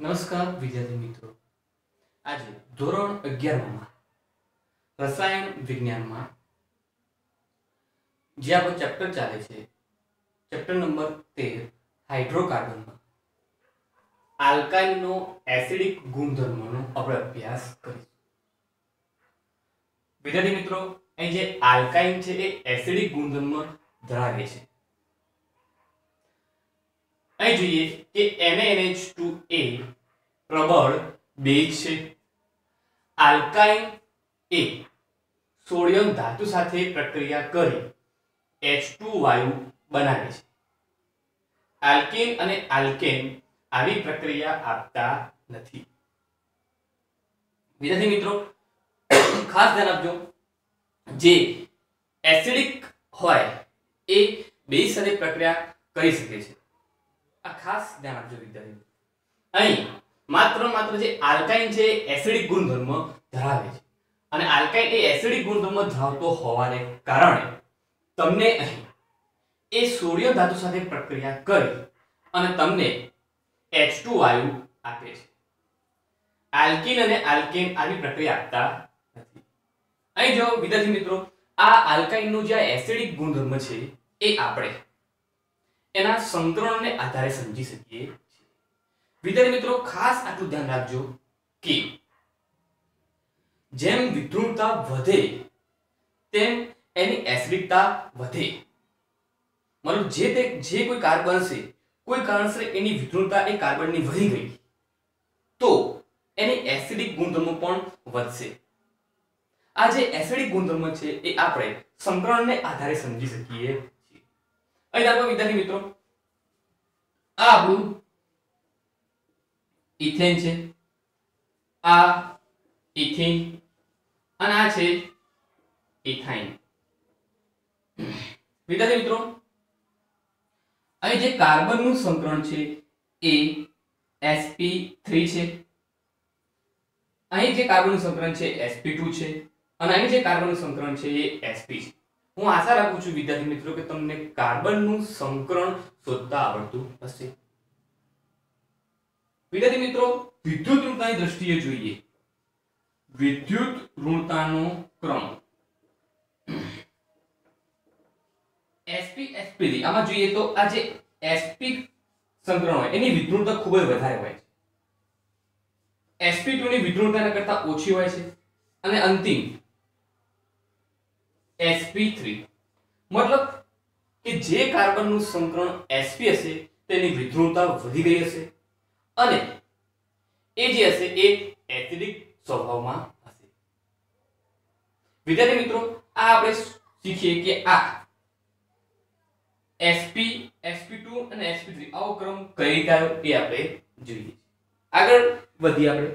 નમસ્કાર વિદ્યાર્થી મિત્રો, આજે ધોરણ 11 માં રસાયણ વિજ્ઞાનમાં જે આપણો ચેપ્ટર ચાલે છે, ચેપ્ટર નંબર 13 હાઇડ્રોકાર્બનમાં આલ્કાઇનનો એસિડિક ગુણધર્મનો આપણે અભ્યાસ કરીશું. વિદ્યાર્થી મિત્રો, અહીં જે આલ્કાઇન છે એ એસિડિક ગુણધર્મ ધરાવે છે. અહીં જોઈએ કે NaNH2A પ્રબળ બેઝ છે. આલ્કાઇન એ સોડિયમ ધાતુ સાથે પ્રક્રિયા કરી H2 વાયુ બનાવે છે. આલ્કીન અને આલ્કેન આવી પ્રક્રિયા આપતા નથી. વિદ્યાર્થી મિત્રો, ખાસ ધ્યાન આપજો, જે એસિડિક હોય એ બેઝ સાથે પ્રક્રિયા કરી શકે છે. આ ખાસ ધ્યાન આપજો વિદ્યાર્થી. અહીં માત્ર જે આલ્કાઇન છે એસિડિક ગુણધર્મ ધરાવે છે અને આલ્કાઇન એ એસિડિક ગુણધર્મ ધરાવતો હોવાને કારણે તમને અહીં એ સોડિયમ ધાતુ સાથે પ્રક્રિયા કરી અને તમને H2 વાયુ આપે છે. આલ્કીન અને આલ્કેન આવી પ્રક્રિયા આપતા નથી. અહીં જો વિદ્યાર્થી મિત્રો, આ આલ્કાઇનનું જે એસિડિક ગુણધર્મ છે એ આપણે એના સંકરણને આધારે સમજી શકીએ છીએ. વિદ્યાર્થી મિત્રો, ખાસ આટલું ધ્યાન રાખજો કે જેમ વિદ્રુમતા વધે તેમ એની એસિડિકતા વધે. મતલબ જે કોઈ કાર્બન છે, કોઈ કારણસર એની વિદ્રુમતા એ કાર્બનની વધી ગઈ તો એની એસિડિક ગુણધર્મ પણ વધશે. આ જે એસિડિક ગુણધર્મ છે એ આપણે સંકરણને આધારે સમજી શકીએ છીએ. અહીં દાખલા વિદ્યાર્થી મિત્રો, આ આપણું ઇથેન છે, આ ઇથિન અને આ છે ઇથાઇન. વિદ્યાર્થી મિત્રો, અહીં જે કાર્બનનું સંકરણ છે એ sp3 છે, અહીં જે કાર્બનનું સંકરણ છે sp2 છે અને અહીં જે કાર્બનનું સંકરણ છે એ sp છે. હું આશા રાખું છું વિદ્યાર્થી મિત્રો કે તમને કાર્બનનું સંકરણ શોધતા આવડતું હશે. વિદ્યાર્થી મિત્રો, વિદ્યુત ઋણતાની દ્રષ્ટિએ જોઈએ, વિદ્યુત ઋણતાનો ક્રમ sp3 આમાં જોઈએ તો આ જે sp સંકરણ હોય એની વિદ્રુમતા ખૂબ જ વધારે હોય છે. sp2 ની વિદ્રુમતાના કરતા ઓછી હોય છે અને અંતિમ sp3 મતલબ કે જે કાર્બનનું સંકરણ sp હશે તેની વિદ્રુમતા વધી ગઈ હશે અને એ જે હશે એ એસિડિક સ્વભાવમાં હશે. વિદ્યાર્થી મિત્રો, આ આપણે શીખીએ કે આ sp sp2 અને sp3 આવો ક્રમ કઈ રીતે આવ્યો એ આપણે જોઈએ. આગળ વધીએ આપણે.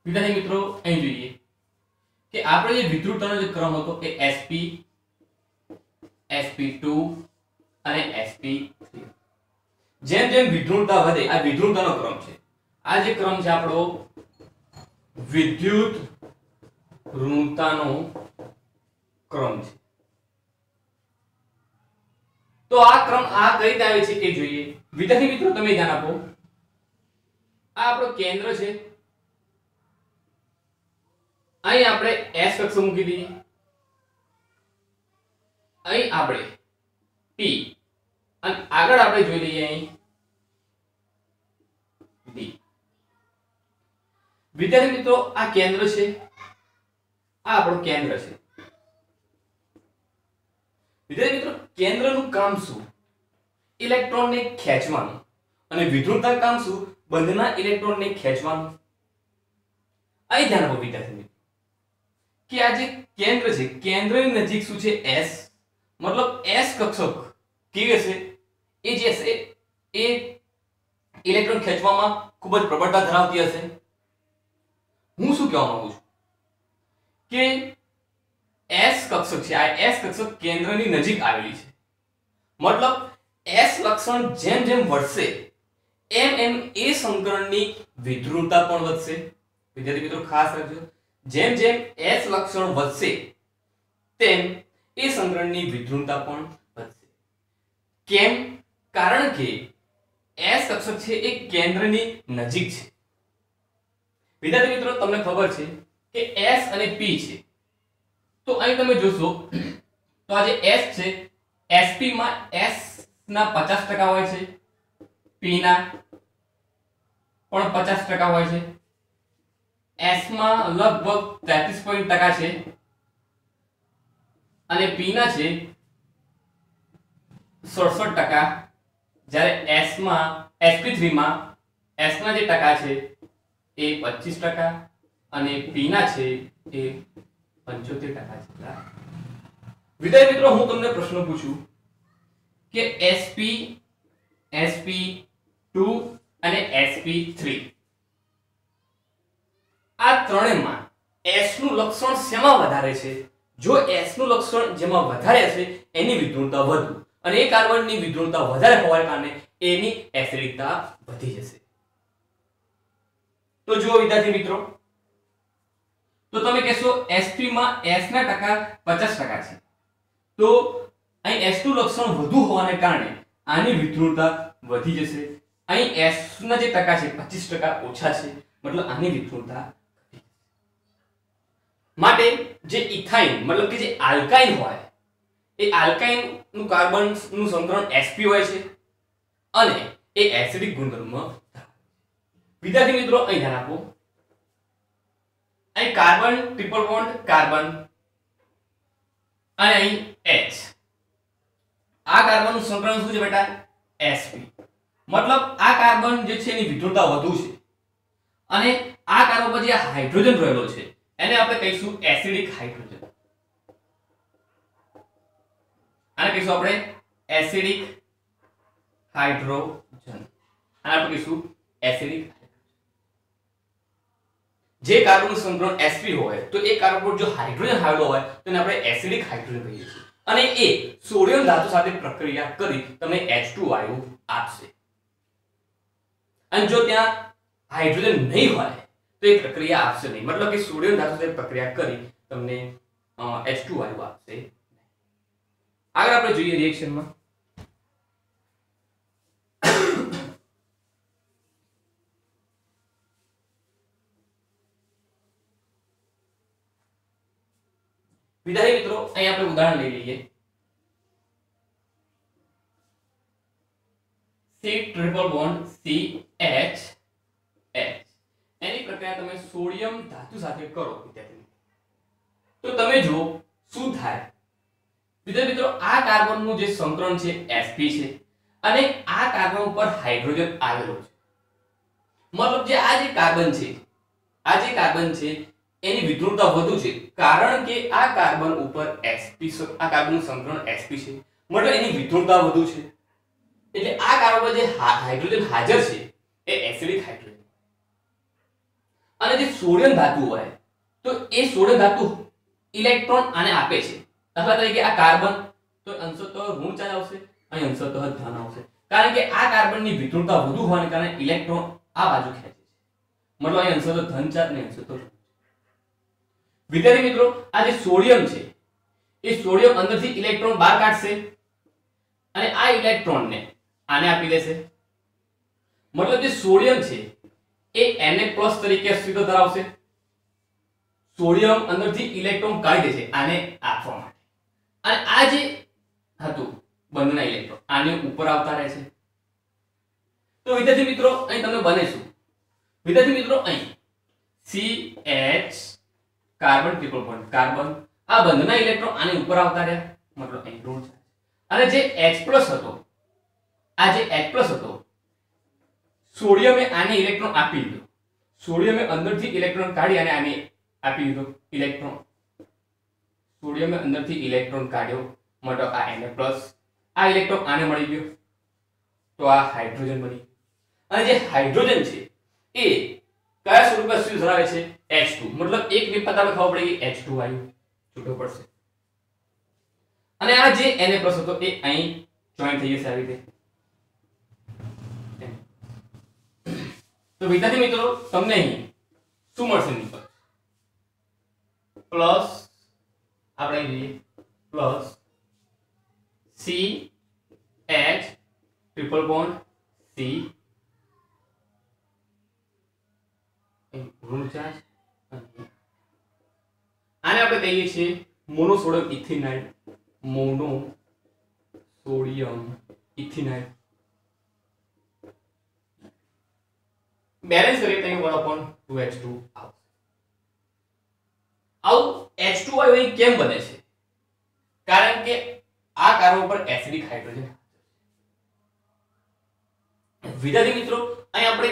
વિદ્યાર્થી મિત્રો, અહીં જોઈએ કે આપણે જે વિદ્રુતતાનો જે ક્રમ હતો એ sp sp2 અને sp3. જેમ જેમ વિદ્રુતતા વધે, આ વિદ્રુતતાનો ક્રમ છે. આ જે ક્રમ છે આપણો વિદ્યુત ઋણતાનો ક્રમ છે. તો આ ક્રમ આ કઈ રીતે આવે છે એ જોઈએ. વિદ્યાર્થી મિત્રો, તમે ધ્યાન આપો, આ આપણો કેન્દ્ર છે. અહીં આપણે s કક્ષો મૂકી દઈએ, અહીં આપણે p અને આગળ આપણે જોઈ લઈએ અહીં d. વિદ્યાર્થી મિત્રો, આ કેન્દ્ર છે, આ આપણું કેન્દ્ર છે. વિદ્યાર્થી મિત્રો, કેન્દ્રનું કામ શું? ઇલેક્ટ્રોનને ખેંચવાનું. અને વિદ્રુમતાનું કામ શું? બંધના ઇલેક્ટ્રોનને ખેંચવાનું. અહીં ધ્યાન આપો વિદ્યાર્થી મિત્રો કે આ જે કેન્દ્ર છે, કેન્દ્રની નજીક શું છે? s. મતલબ s કક્ષક કેવી હશે? એ જે હશે એ ઇલેક્ટ્રોન ખેંચવામાં ખૂબ જ પ્રબળતા ધરાવતી હશે. હું શું કહેવા માંગુ છું કે s કક્ષક છે, આ s કક્ષક કેન્દ્રની નજીક આવેલી છે. મતલબ s લક્ષણ જેમ જેમ વધશે એમ એ સંકરણની વિધૃતતા પણ વધશે. વિદ્યાર્થી મિત્રો ખાસ રાખજો, જેમ જેમ S લક્ષણ વધશે તેમ એ સંકરણની વિધૃતતા પણ વધશે. કેમ? કારણ કે S કક્ષક છે એ કેન્દ્રની નજીક છે. વિદ્યાર્થી મિત્રો તમને ખબર છે કે S અને P છે, તો અહીં તમે જોશો તો આ જે S છે SP માં S ના 50% હોય છે, P ના પણ 50% હોય છે, S માં લગભગ 33% છે અને P ના છે 67%, જ્યારે S માં sp3 માં S ના જે ટકા છે એ 25% અને P ના છે એ 75% છે. વિદ્યાર્થી મિત્રો હું તમને પ્રશ્ન પૂછું કે sp sp2 અને sp3 આ ત્રણેયમાં S નું લક્ષણ શેમાં વધારે છે? જો S નું લક્ષણ જેમાં વધારે હશે એની વિધૃતતા વધુ, અને એ કાર્બનની વિધૃતતા વધારે હોવાને કારણે એની એસિડિકતા વધી જશે. તો જુઓ વિદ્યાર્થી મિત્રો, તો તમે કહેશો sp માં S ના ટકા 50% છે, તો અહીં S નું લક્ષણ વધુ હોવાને કારણે આની વિધૃતતા વધી જશે. અહીં S ના જે ટકા છે 25% ઓછા છે, મતલબ આની વિધૃતતા. માટે જે ઇથાઇન મતલબ કે જે આલ્કાઇન હોય એ આલ્કાઇન નું કાર્બન નું સંકરણ sp હોય છે અને એ એસિડિક ગુણધર્મ ધરાવે. વિદ્યાર્થી મિત્રો અહીં ધ્યાન આપો, અહીં કાર્બન ટ્રિપલ બોન્ડ કાર્બન અને અહીં H. આ કાર્બન નું સંકરણ શું છે બેટા? sp. મતલબ આ કાર્બન જે છે એની વિધૃતતા વધુ છે અને આ કાર્બન પર જે હાઇડ્રોજન રહેલો છે એને આપણે કહીશું એસિડિક હાઇડ્રોજન. આને કહીશું આપણે એસિડિક હાઇડ્રોજન. આને આપણે કહીશું એસિડિક. જે કાર્બનનું સંકરણ sp હોય તો એ કાર્બન પર જો હાઇડ્રોજન આવેલો હોય તો એને આપણે એસિડિક હાઇડ્રોજન કહીએ છીએ, અને એ સોડિયમ ધાતુ સાથે પ્રક્રિયા કરી તમને H2 વાયુ આપશે. અને જો ત્યાં હાઇડ્રોજન નહીં હોય તો એ પ્રક્રિયા આપશે નહીં, મતલબ કે સોડિયમ ધાતુ સાથે પ્રક્રિયા કરી તમને H2 વાયુ આપશે. આગળ આપણે જોઈએ રિએક્શનમાં. વિદ્યાર્થી મિત્રો અહીં આપણે ઉદાહરણ લઈ લઈએ. C ટ્રિપલ બોન્ડ CH એની પ્રક્રિયા તમે સોડિયમ ધાતુ સાથે કરો વિદ્યાર્થી, તો તમે જો શું થાય. વિદ્યાર્થી મિત્રો આ કાર્બનનું જે સંકરણ છે sp છે અને આ કાર્બન ઉપર હાઇડ્રોજન આવેલો છે, મતલબ જે આ જે કાર્બન છે એની વિધૃતતા વધુ છે, કારણ કે આ કાર્બન ઉપર sp આ કાર્બનનું સંકરણ sp છે, મતલબ એની વિધૃતતા વધુ છે. એટલે આ કાર્બન પર જે હાઇડ્રોજન હાજર છે એ એસિડિક હાઇડ્રોજન. અને જે સોડિયમ ધાતુ હોય તો એ સોડિયમ ધાતુ ઇલેક્ટ્રોન આને આપે છે. દાખલા તરીકે આ કાર્બન તો અંશતઃ ઋણ ચાર્જ આવશે, અહીં અંશતઃ ધન આવશે, કારણ કે આ કાર્બનની વિધૃતતા વધુ હોવાને કારણે ઇલેક્ટ્રોન આ બાજુ ખેંચે છે, મતલબ અહીં અંશતઃ ધન ચાર્જ ને અંશતઃ. વિદ્યાર્થી મિત્રો આ જે સોડિયમ છે એ સોડિયમ અંદરથી ઇલેક્ટ્રોન બહાર કાઢશે અને આ ઇલેક્ટ્રોનને આને આપી દેશે, મતલબ જે સોડિયમ છે એ Na+ તરીકે અસ્તિત્વ ધરાવશે. સોડિયમ અંદરથી ઇલેક્ટ્રોન કાઢી દેશે આને આપવા માટે, અને આ જે હતું બંધના ઇલેક્ટ્રોન આને ઉપર આવતા રહે છે. તો વિદ્યાર્થી મિત્રો અહીં તમને બને શું? વિદ્યાર્થી મિત્રો અહીં CH carbon triple bond carbon, આ બંધના ઇલેક્ટ્રોન આને ઉપર આવતા રહ્યા, મતલબ અહીં ઋણ છે. અને જે H+ હતો, આ જે H+ હતો સોડિયમે આને ઇલેક્ટ્રોન આપી દીધો, સોડિયમે અંદરથી ઇલેક્ટ્રોન કાઢી અને આને આપી દીધો ઇલેક્ટ્રોન. સોડિયમે અંદરથી ઇલેક્ટ્રોન કાઢ્યો, મતલબ આ Na+, આ ઇલેક્ટ્રોન આને મળી ગયો, તો આ હાઇડ્રોજન બની. અને જે હાઇડ્રોજન છે એ કયા સ્વરૂપે અસ્તિત્વ ધરાવે છે? H2, મતલબ એક વિપત આપણે ખબર પડી કે H2 વાયુ છૂટો પડશે. અને આ જે Na+ હતો એ અહીં જોઈન થઈ જશે આવી રીતે. તો વિદ્યાર્થી મિત્રો તમને અહીં શું મળશે નિષ્કર્ષ પ્લસ આપણે જોઈએ plus C H triple bond C ઋણ ચાર્જ આને આપણે કહીએ છીએ મોનોસોડિયમ ઇથિનાઇલ મોનોસોડિયમ ઇથિનાઇલ બેલેન્સ કરીએ તો 1/2H2 આવશે આવું H2O અહીં કેમ બને છે કારણ કે આ કાર્બન પર એસિડિક હાઇડ્રોજન વિદ્યાર્થી મિત્રો અહીં આપણે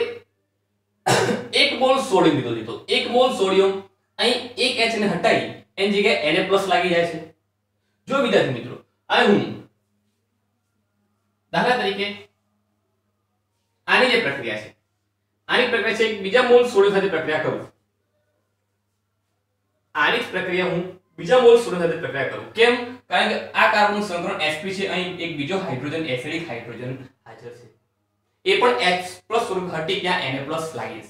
1 મોલ સોડિયમ લીધો 1 મોલ સોડિયમ અહીં એક H ને હટાવી એની જગ્યાએ Na+ લાગી જાય છે જો વિદ્યાર્થી મિત્રો અહીં હું દાખલા તરીકે આની જે પ્રક્રિયા છે આની પ્રક્રિયા છે બીજા મોલ સોડિયમ સાથે પ્રક્રિયા કરું આની જ પ્રક્રિયા હું બીજા મોલ સોડિયમ સાથે પ્રક્રિયા કરું કેમ કારણ કે આ કાર્બનનું સંકરણ sp છે અહીં એક બીજો હાઇડ્રોજન એસિડિક હાઇડ્રોજન હાજર છે એ પણ H+ સ્વરૂપ હટી ત્યાં Na+ લાગી છે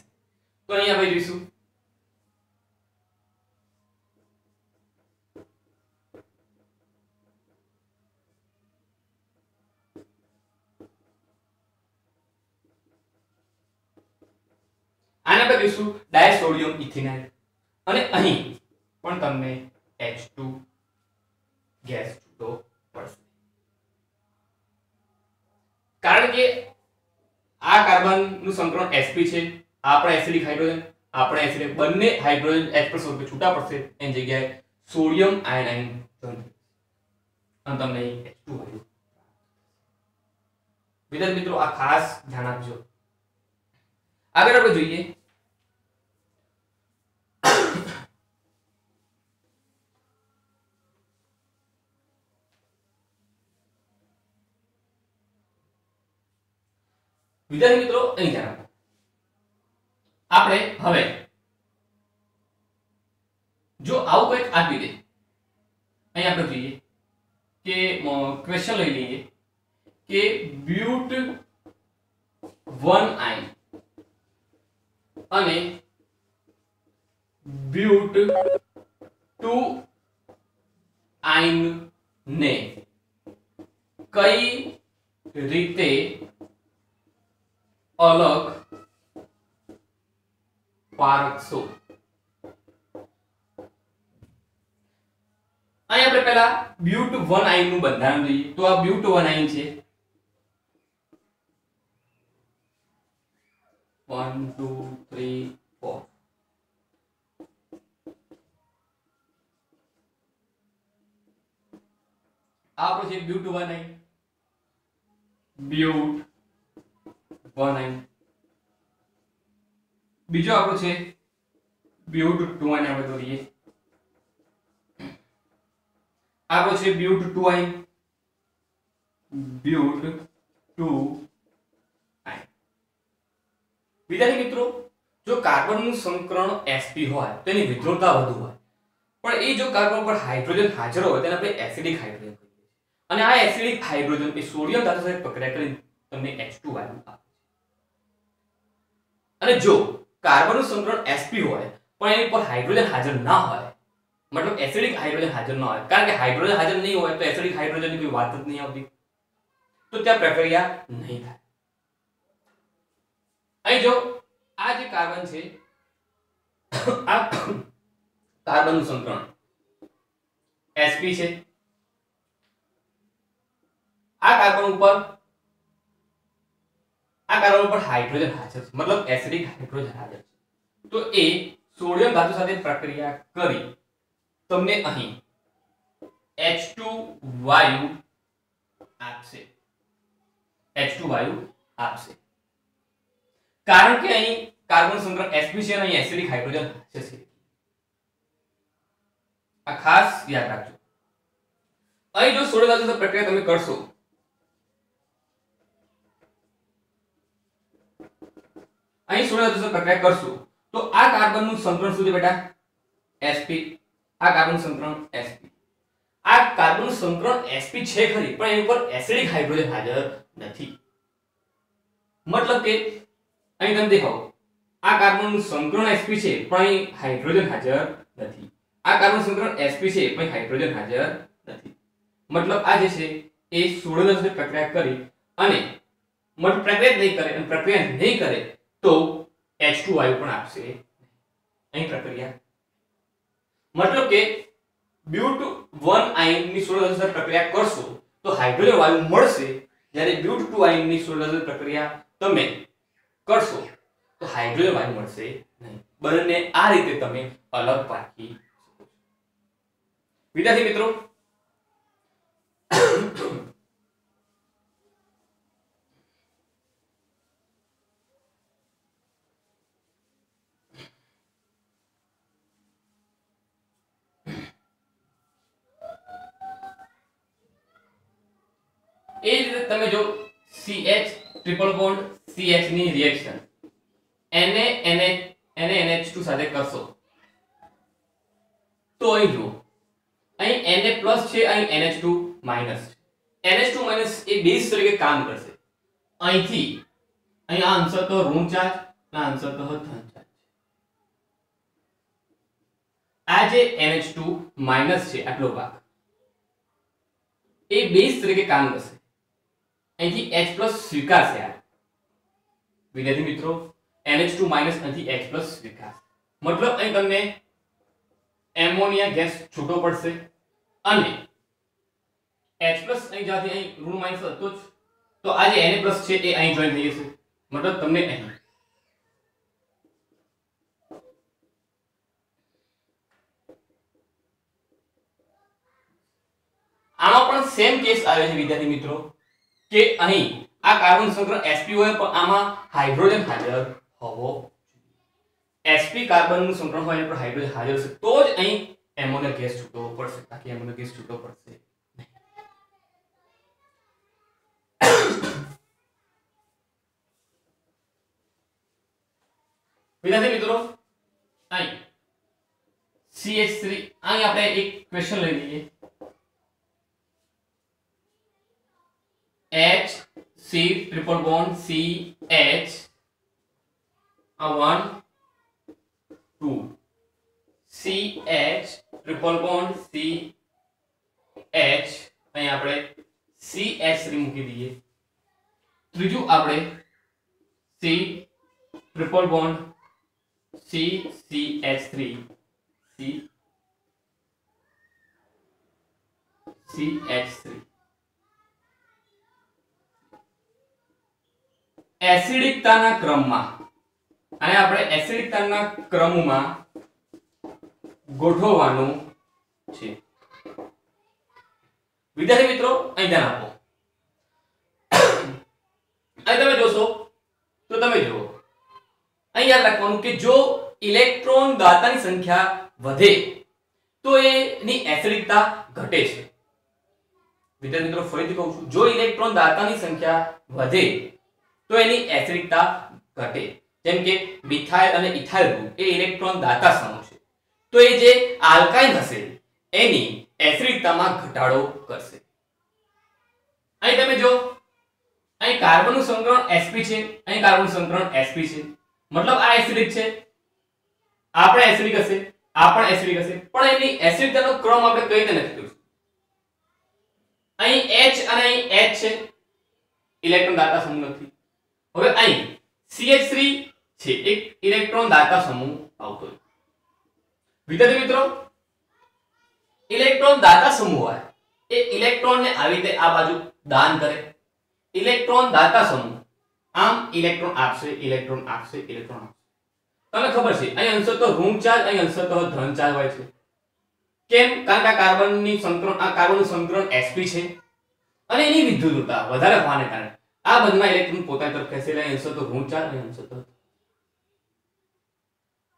તો અહીંયા આપણે જોઈશું આને આપણે કહીશું ડાયસોડિયમ ઇથિનાઇલ અને અહીં પણ તમને H2 ગેસ છૂટો પડશે કારણ કે આ કાર્બનનું સંકરણ sp છે આપણે એસિડિક હાઇડ્રોજન આપણે એસિડિક બંને હાઇડ્રોજન H+ સ્વરૂપે છૂટા પડશે એની જગ્યાએ સોડિયમ આયનાઇન જોઈન અને તમને H2 વાયુ વિદ્યાર્થી મિત્રો આ ખાસ ધ્યાન આપજો આગળ આપણે જોઈએ વિદ્યાર્થી મિત્રો અહીં ધ્યાન આપો આપણે હવે જો આવું કંઈક આપી દે અહીં આપણે જોઈએ કે ક્વેશ્ચન લઈ લઈએ કે બ્યુટ 1 આયન અને બ્યુટ 2 આયન ને કઈ રીતે અલગ પારખશો અહીં આપણે પહેલા બ્યુટ 1 આયન નું બંધારણ જોઈએ તો આ બ્યુટ 1 આયન છે 1 2 3 4 આપણો છે બ્યુટ 1 આયન બ્યુટ 1 આયન બીજો આપણો છે બ્યુટ 2 આયન આપણે દોરીએ આપણો છે બ્યુટ 2 આયન બ્યુટ 2 આયન વિદ્યાર્થી મિત્રો જો કાર્બનનું સંકરણ sp હોય તો એની વિદ્રુપતા વધુ હોય પણ એ જો કાર્બન પર હાઇડ્રોજન હાજર હોય તેને આપણે એસિડિક હાઇડ્રોજન કહીએ છીએ અને આ એસિડિક હાઇડ્રોજન એ સોડિયમ ધાતુ સાથે પ્રક્રિયા કરીને તમને H2 વાયુ આપે છે અને જો કાર્બનનું સંકરણ sp હોય પણ એની પર હાઇડ્રોજન હાજર ના હોય मतलब एसिडिक हाइड्रोजन हाजर ना हो कारण के हाइड्रोजन हाजर नहीं हो तो एसिडिक हाइड्रोजन की कोई बात ज नहीं आती तो त्या प्रक्रिया नहीं થાય અહીં જો આ જે કાર્બન છે આ કાર્બનનું સંકરણ sp છે આ કાર્બન ઉપર હાઇડ્રોજન હાજર છે मतलब एसिडिक हाइड्रोजन हाजर છે તો એ સોડિયમ ધાતુ સાથે પ્રક્રિયા કરી તમને અહીં H2 વાયુ આપશે H2 વાયુ આપશે કારણ કે અહીં કાર્બન સંકરણ sp છે અને અહીં એસિડિક હાઇડ્રોજન છે આ ખાસ યાદ રાખજો અહીં જો સોડિયમ ધાતુ સાથે પ્રક્રિયા તમે કરશો અહીં સોડિયમ ધાતુ સાથે પ્રક્રિયા કરશો તો આ કાર્બનનું સંકરણ શું છે બેટા sp આ કાર્બન સંકરણ sp આ કાર્બન સંકરણ sp છે ખરી પણ એની ઉપર એસિડિક હાઇડ્રોજન હાજર નથી मतलब કે અહીં તમે દેખો આ કાર્બનનું સંકરણ sp છે પણ અહીં હાઇડ્રોજન હાજર નથી. આ કાર્બન સંકરણ sp છે પણ હાઇડ્રોજન હાજર નથી. મતલબ આ જે છે એ 16 સાથે પ્રક્રિયા કરી અને પ્રક્રિયા નહીં કરે અને પ્રક્રિયા નહીં કરે તો H2 વાયુ પણ આપશે અહીં પ્રક્રિયા. મતલબ કે but1 આયનની 16 સાથે પ્રક્રિયા કરશો તો હાઇડ્રોજન વાયુ મળશે, જ્યારે but2 આયનની 16 સાથે પ્રક્રિયા તમે કરશો તો હાઇડ્રોજન વાયુ મળશે નહીં. બંને આ રીતે તમે અલગ પારખી શકો છો. વિદ્યાર્થી મિત્રો, એ જ રીતે તમે જો CH ટ્રિપલ બોન્ડ CH ની રિએક્શન NaNH2 સાથે કરશો તો અહીં જુઓ, અહીં Na પ્લસ છે, અહીં NH2 માઈનસ છે. NH2 માઈનસ એ બેઝ તરીકે કામ કરશે. અહીંથી અહીં આ અંશતઃ ઋણ ચાર્જ અને અંશતઃ ધન ચાર્જ. આ જે NH2 માઈનસ છે આટલો ભાગ એ બેઝ તરીકે કામ કરશે. અહીંથી H+ સ્વીકારશે. આ વિદ્યાર્થી મિત્રો, NH2 માઈનસ અહીંથી H+ સ્વીકારશે. મતલબ અહીં તમને એમોનિયા ગેસ છૂટો પડશે અને H+ અહીં જાતી અહીં ઋણ માઈનસ હતો જ, તો આ જે Na+ છે એ અહીં જોઈન થઈ જશે. મતલબ તમને અહીં આમાં પણ સેમ કેસ આવે છે વિદ્યાર્થી મિત્રો કે અહીં આ કાર્બન સંકરણ sp હોય પણ આમાં હાઇડ્રોજન હાજર હોવો જોઈએ. sp કાર્બનનું સંકરણ હોય પણ હાઇડ્રોજન હાજર હશે તો જ અહીં એમોનિયા ગેસ છૂટો પડશે, બાકી એમોનિયા ગેસ છૂટો પડશે નહીં. વિદ્યાર્થી મિત્રો, અહીં CH3 અહીં આપણે એક ક્વેશ્ચન લઈ લઈએ. H C triple bond C H 1 2 C H triple bond C H અહીં આપણે CH3 મૂકી દઈએ. ત્રીજું આપણે C triple bond C CH3 C CH3 એસિડિકતાના ક્રમમાં અને આપણે એસિડિકતાના ક્રમમાં ગોઠવવાનું છે. વિદ્યાર્થી મિત્રો, અહીં ધ્યાન આપો. અહીં તમે જોશો તો તમે જુઓ, અહીં યાદ રાખવાનું કે જો ઇલેક્ટ્રોન દાતાની સંખ્યા વધે તો એની એસિડિકતા ઘટે છે. વિદ્યાર્થી મિત્રો, ફરીથી કહું છું, જો ઇલેક્ટ્રોન દાતાની સંખ્યા વધે તો એની એસિડિકતા ઘટે. જેમ કે મિથાઇલ અને ઇથાઇલ ગ્રુપ એ ઇલેક્ટ્રોન દાતા સમૂહ છે, તો એ જે આલ્કાઇન હશે એની એસિડિકતામાં ઘટાડો કરશે. અહીં તમે જો, અહીં કાર્બનનું સંકરણ sp છે, અહીં કાર્બનનું સંકરણ sp છે. મતલબ આ એસિડિક છે, આ પણ એસિડિક હશે, આ પણ એસિડિક હશે, પણ એની એસિડિકતાનો ક્રમ આપણે કઈ રીતે નક્કી કરીશું? અહીં H અને અહીં H છે, ઇલેક્ટ્રોન દાતા સમૂહ નથી. હવે અહીં CH3 છે, એક ઇલેક્ટ્રોન દાતા સમૂહ આવતો હોય. વિદ્યાર્થી મિત્રો, ઇલેક્ટ્રોન દાતા સમૂહ હોય એ ઇલેક્ટ્રોનને આવી રીતે આ બાજુ દાન કરે. ઇલેક્ટ્રોન દાતા સમૂહ આમ ઇલેક્ટ્રોન આપશે, ઇલેક્ટ્રોન આપશે, ઇલેક્ટ્રોન આપશે. તમને ખબર છે અહીં અંશતઃ ઋણ ચાર્જ, અહીં અંશતઃ ધન ચાર્જ હોય છે. કેમ? કારણ કે આ કાર્બનનું સંકરણ sp છે અને એની વિદ્યુતતા વધારે હોવાને કારણે આ બંનેમાં ઇલેક્ટ્રોન પોતાની તરફ ખેંચે, એટલે અંશતઃ ઋણ ચાર્જ અને અંશતઃ.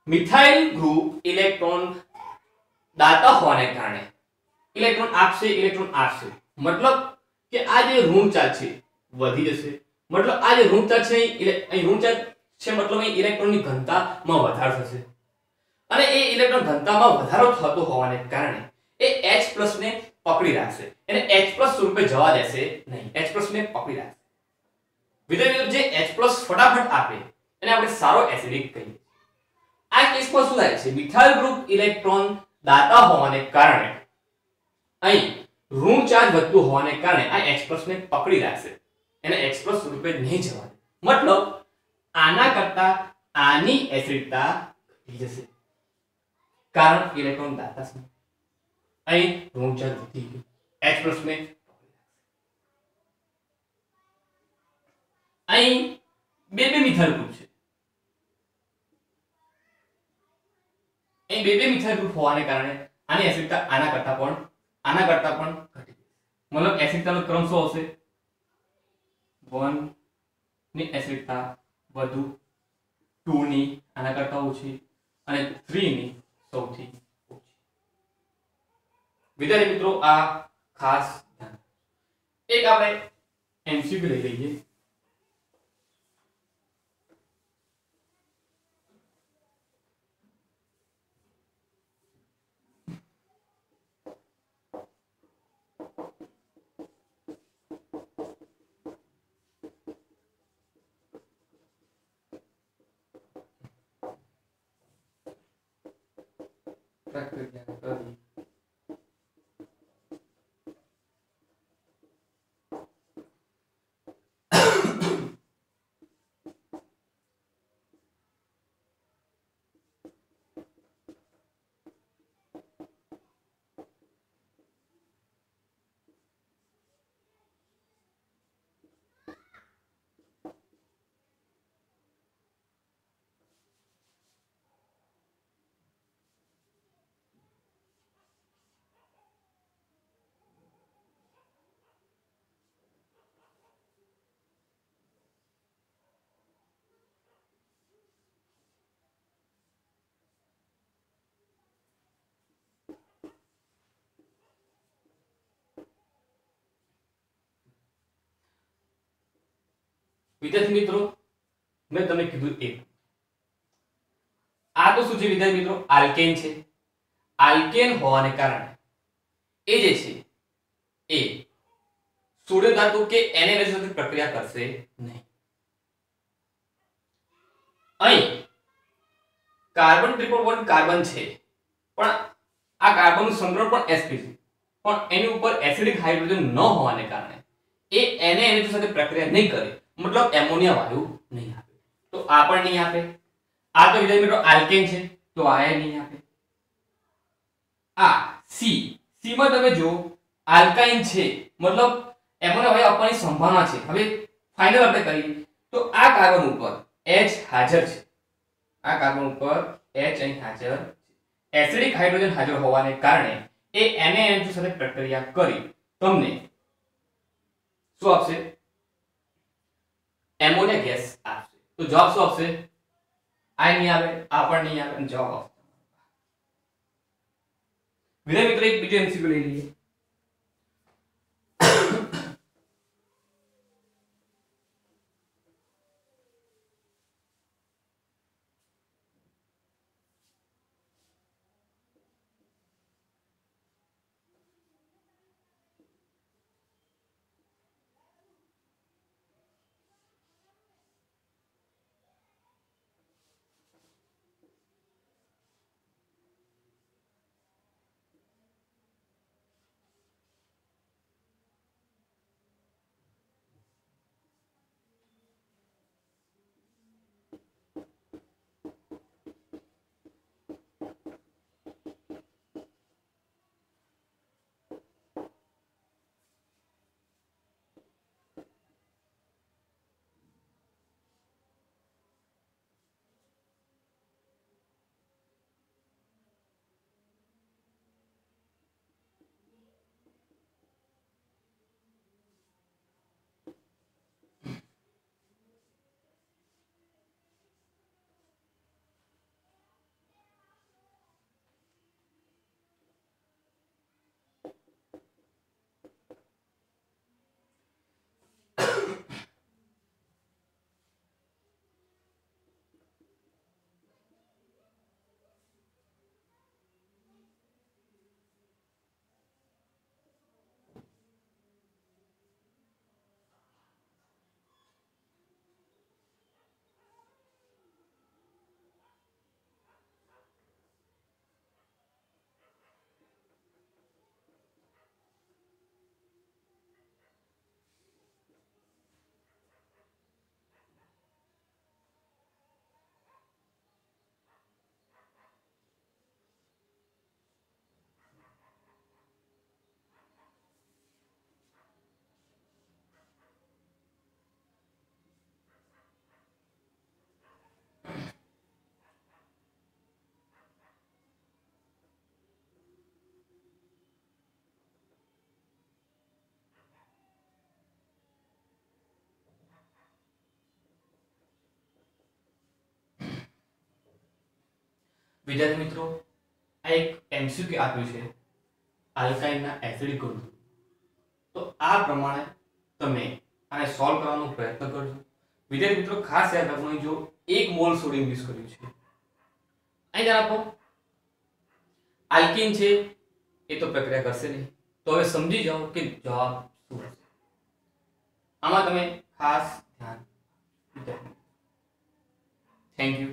મિથાઇલ ગ્રુપ ઇલેક્ટ્રોન દાતા હોવાને કારણે ઇલેક્ટ્રોન આપશે, ઇલેક્ટ્રોન આપશે. મતલબ કે આ જે ઋણ ચાર્જ છે વધી જશે. મતલબ આ જે ઋણ ચાર્જ છે અહીં ઋણ ચાર્જ છે, મતલબ અહીં ઇલેક્ટ્રોનની ઘનતામાં વધારો થશે અને એ ઇલેક્ટ્રોન ઘનતામાં વધારો થતો હોવાને કારણે એ H+ ને પકડી રાખશે, એને H+ સ્વરૂપે જવા દેશે નહીં, H+ ને પકડી રાખશે. વિદ્યાર્થીઓ, જે H+ ફટાફટ આપે એને આપણે સારો એસિડિક કહીએ. આ કેસમાં શું થાય છે, મિથાઇલ ગ્રુપ ઇલેક્ટ્રોન દાતા હોવાને કારણે અહીં ઋણ ચાર્જ વધતું હોવાને કારણે આ H+ ને પકડી રાખશે, એને H+ સ્વરૂપે નહીં જવા દે. મતલબ આના કરતા આની એસિડિકતા ઘટી જશે, કારણ ઇલેક્ટ્રોન દાતા છે. અહીં ઋણ ચાર્જ વધી ગયો, H+ ને અહીં બે મિથાઇલ ગ્રુપ છે. અહીં બે મિથાઇલ ગ્રુપ હોવાને કારણે આની એસિડિકતા આના કરતા પણ ઘટી જશે. મતલબ એસિડિકતાનો ક્રમ શું આવશે, 1 ની એસિડિકતા વધુ, 2 ની આના કરતા ઓછી અને 3 ની સૌથી ઓછી. વિદ્યાર્થી મિત્રો, આ ખાસ ધ્યાન. એક આપણે એમસીક્યુ લઈ લઈએ. વિદ્યાર્થી મિત્રો, મેં તમને કીધું એક આ તો શું છે વિદ્યાર્થી મિત્રો, આલ્કેન છે. આલ્કેન હોવાને કારણે એ જે છે એ સોડિયમ ધાતુ કે Na સાથે પ્રક્રિયા કરશે નહીં. અહીં કાર્બન ટ્રિપલ બોન્ડ કાર્બન છે, પણ આ કાર્બનનું સંગ્રહ પણ sp છે, પણ એની ઉપર એસિડિક હાઇડ્રોજન ન હોવાને કારણે એ Na સાથે પ્રક્રિયા નહીં કરે, મતલબ એમોનિયા વાયુ નહીં આપે. તો આ પણ નહીં આપે. આ તો વિદ્યાર્થી મિત્રો આલ્કેન છે, તો આ નહીં આપે. આ C માં તમે જો આલ્કાઇન છે, મતલબ એમોનિયા વાયુ આપવાની સંભાવના છે. હવે ફાઇનલ આપણે કરીએ તો આ કાર્બન ઉપર H હાજર છે, આ કાર્બન ઉપર H અહીં હાજર છે. એસિડિક હાઇડ્રોજન હાજર હોવાને કારણે એ Na સાથે પ્રક્રિયા કરી તમને શું આપશે, એમોનિયા ગેસ આપશે. તો જવાબ શું આપશે, આ નહીં આવે, આ પણ નહીં આવે, અને જવાબ આવશે. વિદ્યાર્થી મિત્રો, એક બીજો એમસીક્યુ લઈ લઈએ. વિદ્યાર્થી મિત્રો, આ એક એમસીક્યુ આપ્યું છે આલ્કાઇનના એસિડિક ગુણ, તો આ પ્રમાણે તમે આને સોલ્વ કરવાનો પ્રયત્ન કરજો. વિદ્યાર્થી મિત્રો, ખાસ યાદ રાખવાનું, જો 1 મોલ સોડિયમ યુઝ કર્યું છે, અહીં ધ્યાન આપો, આલ્કીન છે એ તો પ્રક્રિયા કરશે નહીં. તો હવે સમજી જાઓ કે જવાબ શું હશે. આમાં તમે ખાસ ધ્યાન. Thank you.